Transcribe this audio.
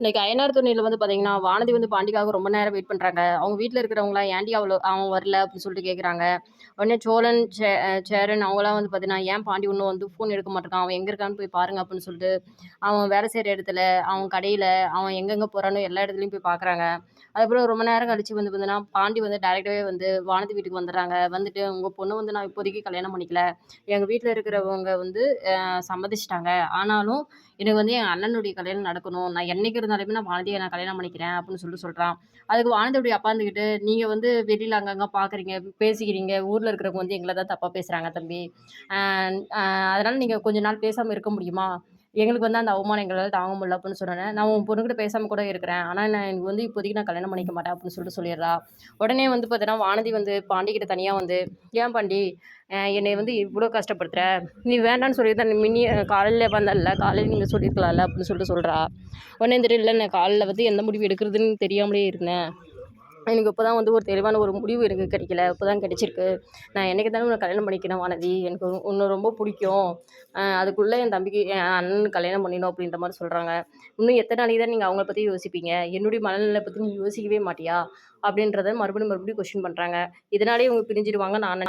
இன்னைக்கு அயனார் துணையில வந்து பார்த்தீங்கன்னா, வானதி வந்து பாண்டிக்காக ரொம்ப நேரம் வெயிட் பண்றாங்க. அவங்க வீட்ல இருக்கிறவங்கலாம் ஏன்டி அவன் வரல அப்படின்னு சொல்லிட்டு கேட்குறாங்க. உடனே சோழன், சேரன் அவங்கலாம் வந்து பார்த்தீங்கன்னா, ஏன் பாண்டி இன்னும் வந்து ஃபோன் எடுக்க மாட்டேங்கான்? அவன் எங்க இருக்கான்னு போய் பாருங்க அப்படின்னு சொல்லிட்டு, அவன் வேலை செய்ற இடத்துல, அவன் கடையில, அவன் எங்கெங்க போறானோ எல்லா இடத்துலயும் போய் பார்க்குறாங்க. அதுக்கப்புறம் ரொம்ப நேரம் கழிச்சு வந்து பார்த்தீங்கன்னா, பாண்டி வந்து டைரக்ட்டாவே வந்து வானதி வீட்டுக்கு வந்துடுறாங்க. வந்துட்டு உங்க பொண்ணு வந்து நான் இப்போதைக்கு கல்யாணம் பண்ணிக்கல. எங்க வீட்ல இருக்கிறவங்க வந்து சம்மதிச்சுட்டாங்க. ஆனாலும் எனக்கு வந்து என் அண்ணனுடைய கல்யாணம் நடக்கணும். நான் என்னைக்கு இருந்தாலுமே நான் வானதிய நான் கல்யாணம் பண்ணிக்கிறேன் அப்படின்னு சொல்லிட்டு சொல்றான். அதுக்கு வானதியுடைய அப்பா இருந்துகிட்டு, நீங்க வந்து வெளியில அங்கங்க பார்க்குறீங்க, பேசிக்கிறீங்க. ஊர்ல இருக்கிறவங்க வந்து எங்கள தான் தப்பா பேசுறாங்க தம்பி. அ அ அதனால நீங்க கொஞ்ச நாள் பேசாம இருக்க முடியுமா? எங்களுக்கு வந்து அந்த அவமானம் எங்களால தாங்க முடியல அப்படின்னு சொன்னோனே, நான் உன் பொண்ணுகிட்ட பேசாம கூட இருக்கிறேன். ஆனா எனக்கு வந்து இப்போதைக்கு நான் கல்யாணம் பண்ணிக்க மாட்டேன் அப்படின்னு சொல்லிட்டு சொல்லிடுறா. உடனே வந்து பார்த்தீங்கன்னா, வானதி வந்து பாண்டி கிட்ட தனியா வந்து, ஏன் பாண்டி என்னைய வந்து இவ்ளோ கஷ்டப்படுத்துற? நீ வேண்டான்னு சொல்லியிருந்தா மின்னயே காலையில வந்தல்ல, காலையில நீங்க சொல்லியிருக்கலாம்ல அப்படின்னு சொல்லிட்டு சொல்றா. உடனே வந்துட்டு, இல்ல நான் காலைல வந்து எந்த முடிவு எடுக்கிறதுன்னு தெரியாமலே இருந்தேன். எனக்கு இப்ப தான் வந்து ஒரு தெளிவான ஒரு முடிவு எனக்கு கிடைக்கல. இப்ப தான் கிடைச்சிருக்கு. நான் என்னைக்கு இருந்தாலும் உன்ன கல்யாணம் பண்ணிக்கிறேன் வானதி. எனக்கு உன்ன ரொம்ப பிடிக்கும். அதுக்குள்ள என் தம்பிக்கு என் அண்ணனுக்கு கல்யாணம் பண்ணிடணும் அப்படின்ற மாரி சொல்றாங்க. இன்னும் எத்தன நாளைக்கு தான் நீங்க அவங்கள பத்தி யோசிப்பீங்க? என்னுடைய மனநலன பத்தி நீ யோசிக்கவே மாட்டியா? அப்படின்றத மறுபடியும் மறுபடியும் கொஸ்டின் பண்றாங்க. இதனாலேயே இவங்க பிரிஞ்சிடுவாங்க நான்